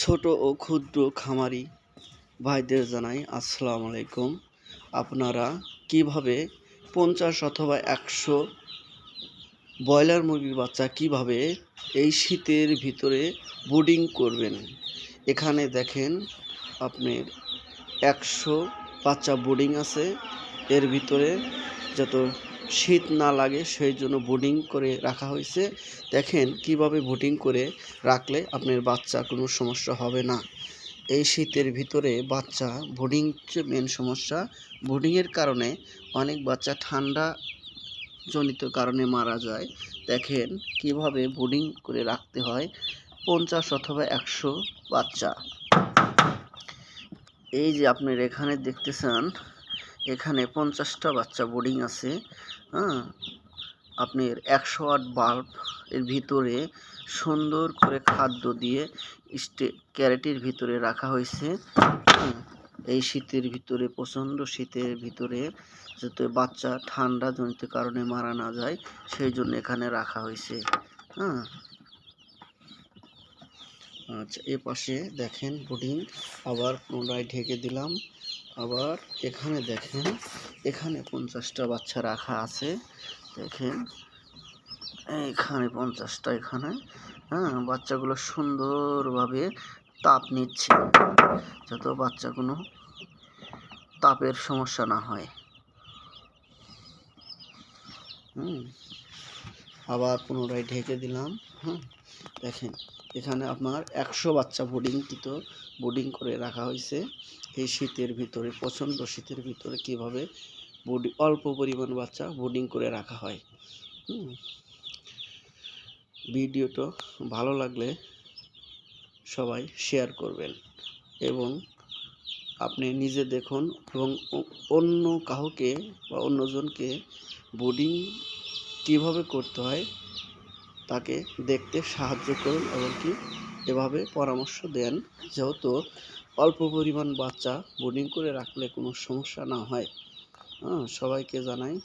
ছোট ও ক্ষুদ্র খামারি ভাইদের জানাই আসসালামু আলাইকুম। আপনারা কিভাবে 50 অথবা 100 ব্রয়লার মুরগির বাচ্চা কিভাবে এই শীতের ভিতরে ব্রুডিং করবেন। এখানে দেখেন আপনার 100 বাচ্চা ব্রুডিং আছে। এর ভিতরে যত শীত না লাগে সেই জন্য ব্রুডিং করে রাখা হয়েছে। দেখেন কিভাবে ব্রুডিং করে রাখলে আপনার বাচ্চা কোনো সমস্যা হবে না। এই শীতের ভিতরে বাচ্চা ব্রুডিং মেন সমস্যা। ব্রুডিংয়ের কারণে অনেক বাচ্চা ঠান্ডা জনিত কারণে মারা যায়। দেখেন কিভাবে ব্রুডিং করে রাখতে হয় 50 অথবা 100 বাচ্চা। এই যে আপনার এখানে দেখতেছেন, এখানে 50টা বাচ্চা ব্রুডিং আছে। আপনার 100 ওয়াট বাল্ব এর ভিতরে সুন্দর করে খাদ্য দিয়ে ক্যারেটের ভিতরে রাখা হয়েছে। এই শীতের ভিতরে, প্রচণ্ড শীতের ভিতরে যাতে বাচ্চা ঠান্ডা জনিত কারণে মারা না যায় সেই জন্য এখানে রাখা হয়েছে। আচ্ছা, এ পাশে দেখেন ব্রুডিং আবার পুনরায় ঢেকে দিলাম। আবার এখানে দেখেন, এখানে 50টা বাচ্চা রাখা আছে। দেখেন এখানে 50টা, এখানে বাচ্চাগুলো সুন্দরভাবে তাপ নিচ্ছে যাতে বাচ্চা কোনো তাপের সমস্যা না হয়। আবার পুনরায় ঢেকে দিলাম। দেখেন এখানে আপনার 100 বাচ্চা ব্রুডিং করে রাখা হয়েছে। এই শীতের ভিতরে, প্রচণ্ড শীতের ভিতরে কিভাবে অল্প পরিমাণ বাচ্চা ব্রুডিং করে রাখা হয়। ভিডিওটা ভালো লাগলে সবাই শেয়ার করবেন এবং আপনি নিজে দেখুন এবং অন্য কাউকে বা অন্যজনকে ব্রুডিং কীভাবে করতে হয় তাকে দেখতে সাহায্য করুন এবং কি এভাবে পরামর্শ দেন যেহেতু অল্প পরিমাণ বাচ্চা ব্রুডিং করে রাখলে কোনো সমস্যা না হয়। সবাইকে জানাই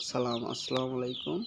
আসসালামু আলাইকুম।